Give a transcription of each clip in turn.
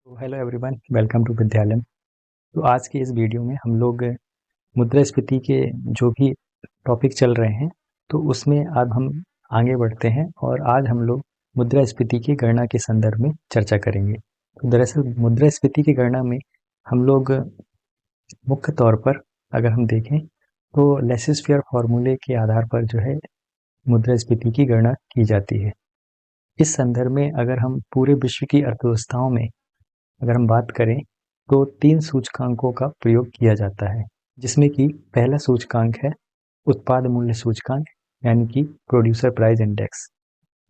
तो hello everyone, welcome to विद्यालय। तो आज के इस वीडियो में हम लोग मुद्रास्फीति के जो भी टॉपिक चल रहे हैं तो उसमें अब हम आगे बढ़ते हैं और आज हम लोग मुद्रास्फीति की गणना के संदर्भ में चर्चा करेंगे। तो दरअसल मुद्रास्फीति की गणना में हम लोग मुख्य तौर पर अगर हम देखें तो लेसिस फेयर फॉर्मूले के आधार पर जो है मुद्रास्फीति की गणना की जाती है। इस संदर्भ में अगर हम पूरे विश्व की अर्थव्यवस्थाओं में अगर हम बात करें तो 3 सूचकांकों का प्रयोग किया जाता है, जिसमें कि पहला सूचकांक है उत्पाद मूल्य सूचकांक यानी कि प्रोड्यूसर प्राइस इंडेक्स,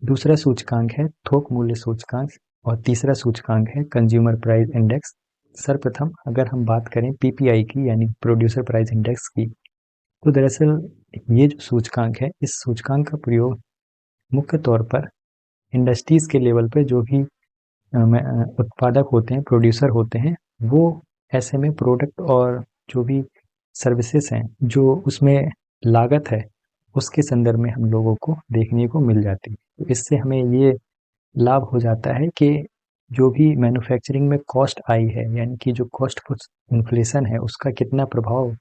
दूसरा सूचकांक है थोक मूल्य सूचकांक और तीसरा सूचकांक है कंज्यूमर प्राइस इंडेक्स। सर्वप्रथम अगर हम बात करें पीपीआई की यानी प्रोड्यूसर प्राइस इंडेक्स की, तो दरअसल ये जो सूचकांक है इस सूचकांक का प्रयोग मुख्य तौर पर इंडस्ट्रीज के लेवल पे जो भी उत्पादक होते हैं, प्रोड्यूसर होते हैं, वो ऐसे में प्रोडक्ट और जो भी सर्विसेज हैं जो उसमें लागत है उसके संदर्भ में हम लोगों को देखने को मिल जाती है। तो इससे हमें ये लाभ हो जाता है कि जो भी मैन्युफैक्चरिंग में कॉस्ट आई है यानी कि जो कॉस्ट इन्फ्लेशन है उसका कितना प्रभाव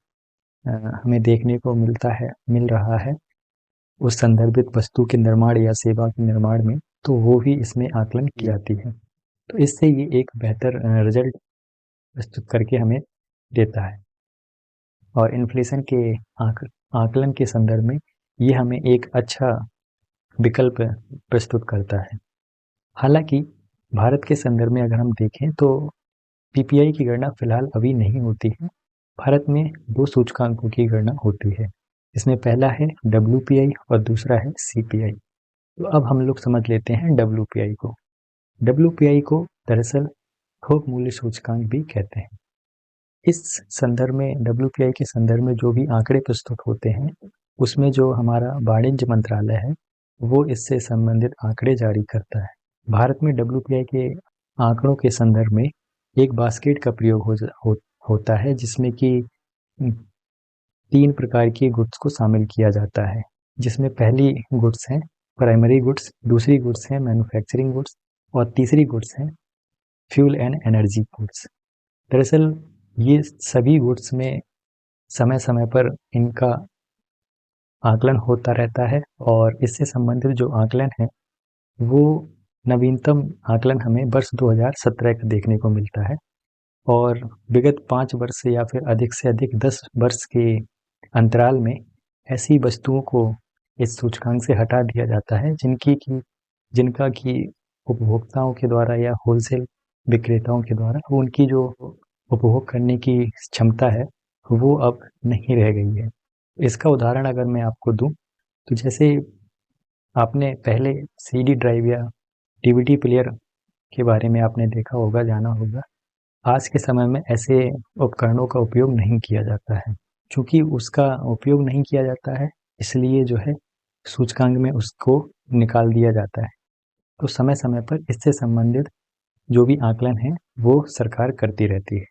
हमें देखने को मिल रहा है उस संदर्भित वस्तु के निर्माण या सेवा के निर्माण में, तो वो भी इसमें आकलन की जाती है। तो इससे ये एक बेहतर रिजल्ट प्रस्तुत करके हमें देता है और इन्फ्लेशन के आकलन के संदर्भ में ये हमें एक अच्छा विकल्प प्रस्तुत करता है। हालांकि भारत के संदर्भ में अगर हम देखें तो पीपीआई की गणना फिलहाल अभी नहीं होती है। भारत में 2 सूचकांकों की गणना होती है, इसमें पहला है डब्ल्यूपीआई और दूसरा है सीपीआई। तो अब हम लोग समझ लेते हैं डब्ल्यूपीआई को। डब्ल्यूपीआई को दरअसल थोक मूल्य सूचकांक भी कहते हैं। इस संदर्भ में डब्ल्यूपीआई के संदर्भ में जो भी आंकड़े प्रस्तुत होते हैं उसमें जो हमारा वाणिज्य मंत्रालय है वो इससे संबंधित आंकड़े जारी करता है। भारत में डब्ल्यूपीआई के आंकड़ों के संदर्भ में एक बास्केट का प्रयोग होता है, जिसमें कि 3 प्रकार की गुड्स को शामिल किया जाता है, जिसमें पहली गुड्स है प्राइमरी गुड्स, दूसरी गुड्स है मैन्युफैक्चरिंग गुड्स और तीसरी गुड्स है फ्यूल एंड एनर्जी गुड्स। दरअसल ये सभी गुड्स में समय समय पर इनका आकलन होता रहता है और इससे संबंधित जो आकलन है वो नवीनतम आकलन हमें वर्ष 2017 का देखने को मिलता है और विगत 5 वर्ष या फिर अधिक से अधिक 10 वर्ष के अंतराल में ऐसी वस्तुओं को इस सूचकांक से हटा दिया जाता है जिनका कि उपभोक्ताओं के द्वारा या होलसेल विक्रेताओं के द्वारा उनकी जो उपभोग करने की क्षमता है वो अब नहीं रह गई है। इसका उदाहरण अगर मैं आपको दूं तो जैसे आपने पहले सीडी ड्राइव या डीवीडी प्लेयर के बारे में आपने देखा होगा, जाना होगा। आज के समय में ऐसे उपकरणों का उपयोग नहीं किया जाता है। चूंकि उसका उपयोग नहीं किया जाता है इसलिए जो है सूचकांक में उसको निकाल दिया जाता है। तो समय समय पर इससे संबंधित जो भी आकलन है वो सरकार करती रहती है।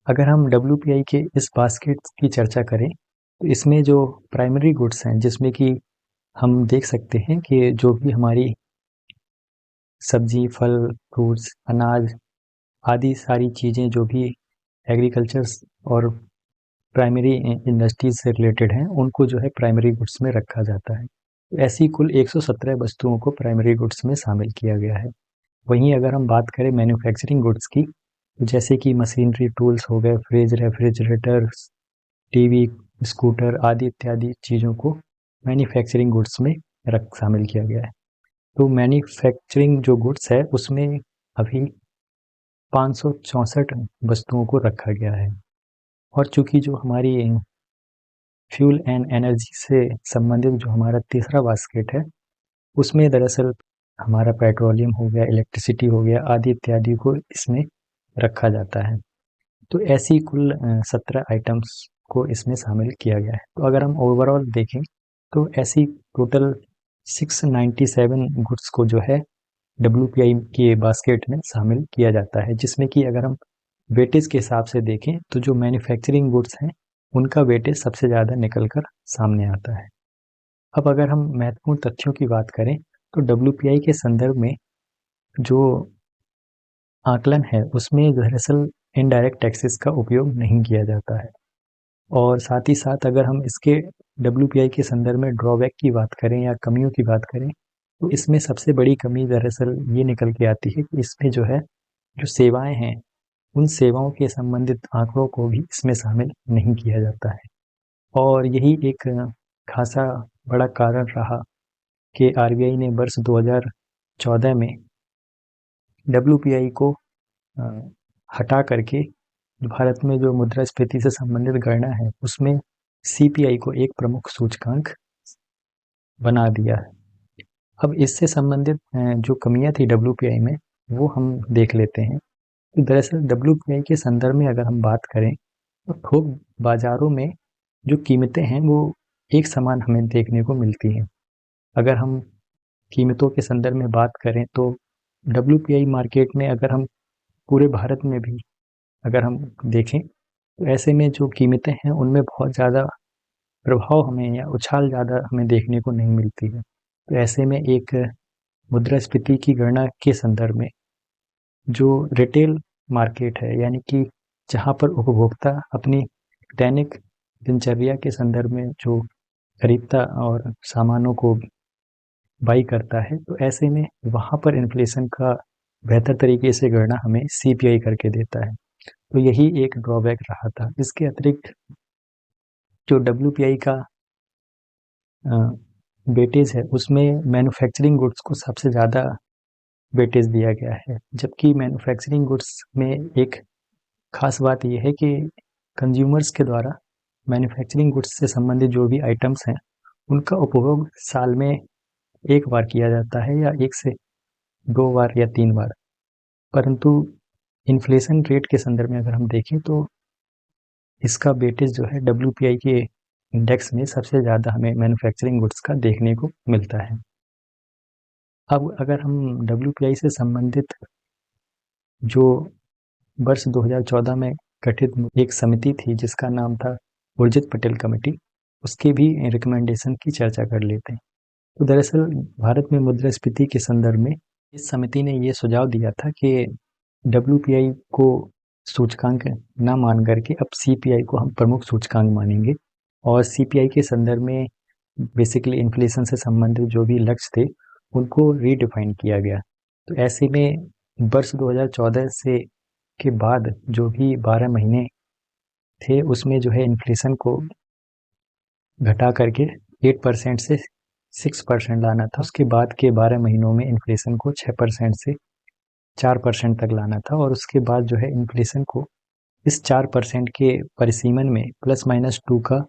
अगर हम डब्ल्यूपीआई के इस बास्केट की चर्चा करें तो इसमें जो प्राइमरी गुड्स हैं जिसमें कि हम देख सकते हैं कि जो भी हमारी सब्जी, फल, फ्रूट्स, अनाज आदि सारी चीज़ें जो भी एग्रीकल्चर और प्राइमरी इंडस्ट्रीज से रिलेटेड हैं उनको जो है प्राइमरी गुड्स में रखा जाता है। तो ऐसी कुल 117 वस्तुओं को प्राइमरी गुड्स में शामिल किया गया है। वहीं अगर हम बात करें मैन्युफैक्चरिंग गुड्स की, तो जैसे कि मशीनरी टूल्स हो गए, फ्रिज, रेफ्रिजरेटर, टीवी, स्कूटर आदि इत्यादि चीज़ों को मैन्युफैक्चरिंग गुड्स में शामिल किया गया है। तो मैन्युफैक्चरिंग जो गुड्स है उसमें अभी 564 वस्तुओं को रखा गया है और चूंकि जो हमारी फ्यूल एंड एनर्जी से संबंधित जो हमारा तीसरा बास्केट है उसमें दरअसल हमारा पेट्रोलियम हो गया, इलेक्ट्रिसिटी हो गया आदि इत्यादि को इसमें रखा जाता है। तो ऐसी कुल 17 आइटम्स को इसमें शामिल किया गया है। तो अगर हम ओवरऑल देखें तो ऐसी टोटल 697 गुड्स को जो है डब्ल्यूपीआई के बास्केट में शामिल किया जाता है, जिसमें कि अगर हम वेटेज के हिसाब से देखें तो जो मैन्युफैक्चरिंग गुड्स हैं उनका वेटेज सबसे ज़्यादा निकल कर सामने आता है। अब अगर हम महत्वपूर्ण तथ्यों की बात करें तो डब्ल्यूपीआई के संदर्भ में जो आकलन है उसमें दरअसल इनडायरेक्ट टैक्सेस का उपयोग नहीं किया जाता है। और साथ ही साथ अगर हम इसके डब्ल्यूपीआई के संदर्भ में ड्रॉबैक की बात करें या कमियों की बात करें, तो इसमें सबसे बड़ी कमी दरअसल ये निकल के आती है कि इसमें जो है, जो सेवाएँ हैं, उन सेवाओं के संबंधित आंकड़ों को भी इसमें शामिल नहीं किया जाता है। और यही एक खासा बड़ा कारण रहा कि आरबीआई ने वर्ष 2014 में डब्ल्यूपीआई को हटा करके भारत में जो मुद्रास्फीति से संबंधित गणना है उसमें सीपीआई को एक प्रमुख सूचकांक बना दिया है। अब इससे संबंधित जो कमियां थी डब्ल्यूपीआई में वो हम देख लेते हैं। तो दरअसल डब्ल्यूपीआई के संदर्भ में अगर हम बात करें तो थोक बाजारों में जो कीमतें हैं वो एक समान हमें देखने को मिलती हैं। अगर हम कीमतों के संदर्भ में बात करें तो डब्ल्यूपीआई मार्केट में अगर हम पूरे भारत में भी अगर हम देखें तो ऐसे में जो कीमतें हैं उनमें बहुत ज़्यादा प्रभाव हमें या उछाल ज़्यादा हमें देखने को नहीं मिलती है। तो ऐसे में एक मुद्रास्फीति की गणना के संदर्भ में जो रिटेल मार्केट है, यानी कि जहाँ पर उपभोक्ता अपनी दैनिक दिनचर्या के संदर्भ में जो खरीदता और सामानों को बाई करता है, तो ऐसे में वहाँ पर इन्फ्लेशन का बेहतर तरीके से गणना हमें सीपीआई करके देता है। तो यही एक ड्रॉबैक रहा था। इसके अतिरिक्त जो डब्ल्यूपीआई का वेटेज है उसमें मैन्युफैक्चरिंग गुड्स को सबसे ज़्यादा वेटेज दिया गया है, जबकि मैन्युफैक्चरिंग गुड्स में एक खास बात यह है कि कंज्यूमर्स के द्वारा मैन्युफैक्चरिंग गुड्स से संबंधित जो भी आइटम्स हैं उनका उपभोग साल में एक बार किया जाता है या एक से दो बार या तीन बार। परंतु इन्फ्लेशन रेट के संदर्भ में अगर हम देखें तो इसका वेटेज जो है डब्ल्यूपीआई के इंडेक्स में सबसे ज़्यादा हमें मैन्युफैक्चरिंग गुड्स का देखने को मिलता है। अब अगर हम डब्ल्यूपीआई से संबंधित जो वर्ष 2014 में गठित एक समिति थी जिसका नाम था उर्जित पटेल कमेटी, उसके भी रिकमेंडेशन की चर्चा कर लेते हैं। तो दरअसल भारत में मुद्रास्फीति के संदर्भ में इस समिति ने ये सुझाव दिया था कि डब्ल्यूपीआई को सूचकांक ना मान करके अब सीपीआई को हम प्रमुख सूचकांक मानेंगे और सीपीआई के संदर्भ में बेसिकली इन्फ्लेशन से संबंधित जो भी लक्ष्य थे उनको रीडिफाइन किया गया। तो ऐसे में वर्ष 2014 से के बाद जो भी 12 महीने थे उसमें जो है इन्फ्लेशन को घटा करके 8% से 6% लाना था। उसके बाद के 12 महीनों में इन्फ्लेशन को 6% से 4% तक लाना था और उसके बाद जो है इन्फ्लेशन को इस 4% के परिसीमन में ±2 का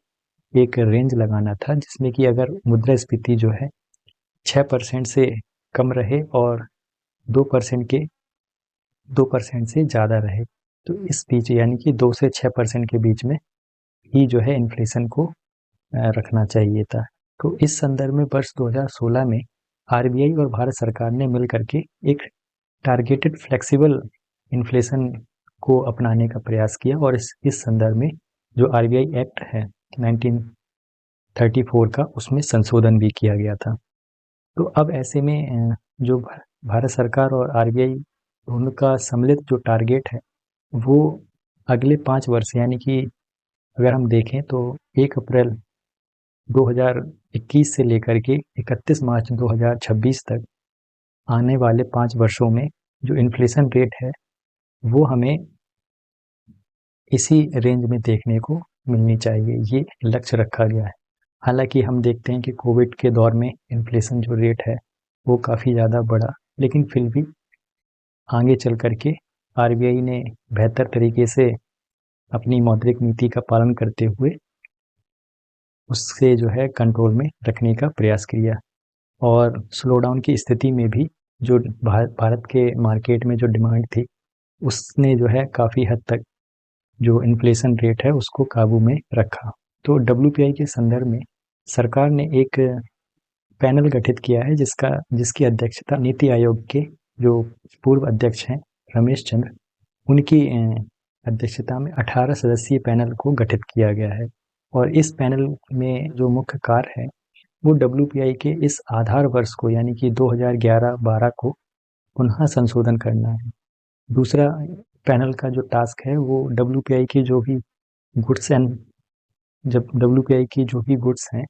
एक रेंज लगाना था, जिसमें कि अगर मुद्रास्फीति जो है 6% से कम रहे और 2% के 2% से ज़्यादा रहे, तो इस बीच यानी कि 2 से 6% के बीच में ही जो है इन्फ्लेशन को रखना चाहिए था। तो इस संदर्भ में वर्ष 2016 में आरबीआई और भारत सरकार ने मिल करके एक टारगेटेड फ्लेक्सिबल इन्फ्लेशन को अपनाने का प्रयास किया और इस संदर्भ में जो आरबीआई एक्ट है 1934 का उसमें संशोधन भी किया गया था। तो अब ऐसे में जो भारत सरकार और आरबीआई दोनों का सम्मिलित जो टारगेट है वो अगले 5 वर्ष यानी कि अगर हम देखें तो 1 अप्रैल 2021 से लेकर के 31 मार्च 2026 तक आने वाले 5 वर्षों में जो इन्फ्लेशन रेट है वो हमें इसी रेंज में देखने को मिलनी चाहिए, ये लक्ष्य रखा गया है। हालांकि हम देखते हैं कि कोविड के दौर में इन्फ्लेशन जो रेट है वो काफ़ी ज़्यादा बढ़ा, लेकिन फिर भी आगे चल करके आरबीआई ने बेहतर तरीके से अपनी मौद्रिक नीति का पालन करते हुए उससे जो है कंट्रोल में रखने का प्रयास किया और स्लो डाउन की स्थिति में भी जो भारत के मार्केट में जो डिमांड थी उसने जो है काफ़ी हद तक जो इन्फ्लेशन रेट है उसको काबू में रखा। तो डब्ल्यूपीआई के संदर्भ में सरकार ने एक पैनल गठित किया है जिसकी अध्यक्षता नीति आयोग के जो पूर्व अध्यक्ष हैं रमेश चंद्र, उनकी अध्यक्षता में 18 सदस्यीय पैनल को गठित किया गया है और इस पैनल में जो मुख्य कार्य है वो डब्ल्यूपीआई के इस आधार वर्ष को यानी कि 2011-12 को पुनः संशोधन करना है दूसरा पैनल का जो टास्क है वो WPI की जो भी गुड्स एंड जब WPI की जो भी गुड्स हैं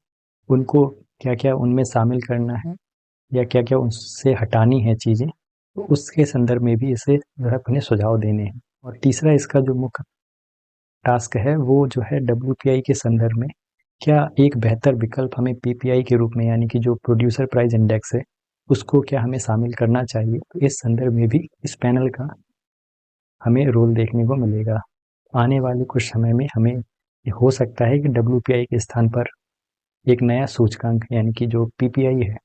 उनको क्या क्या उनमें शामिल करना है या क्या क्या उससे हटानी है चीज़ें, तो उसके संदर्भ में भी इसे जो है अपने सुझाव देने हैं। और तीसरा इसका जो मुख्य टास्क है वो जो है WPI के संदर्भ में क्या एक बेहतर विकल्प हमें PPI के रूप में यानी कि जो प्रोड्यूसर प्राइस इंडेक्स है उसको क्या हमें शामिल करना चाहिए, तो इस संदर्भ में भी इस पैनल का हमें रोल देखने को मिलेगा। आने वाले कुछ समय में हमें ये हो सकता है कि WPI के स्थान पर एक नया सूचकांक यानी कि जो PPI है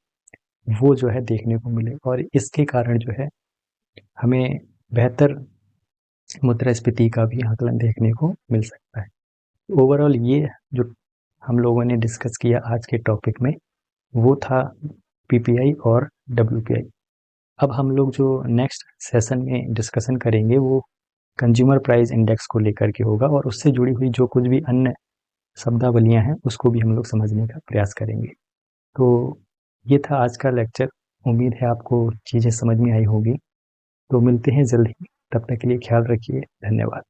वो जो है देखने को मिले और इसके कारण जो है हमें बेहतर मुद्रास्फीति का भी आकलन देखने को मिल सकता है। ओवरऑल ये जो हम लोगों ने डिस्कस किया आज के टॉपिक में वो था PPI और WPI। अब हम लोग जो नेक्स्ट सेशन में डिस्कशन करेंगे वो कंज्यूमर प्राइस इंडेक्स को लेकर के होगा और उससे जुड़ी हुई जो कुछ भी अन्य शब्दावलियां हैं उसको भी हम लोग समझने का प्रयास करेंगे। तो ये था आज का लेक्चर। उम्मीद है आपको चीज़ें समझ में आई होगी। तो मिलते हैं जल्द ही, तब तक के लिए ख्याल रखिए। धन्यवाद।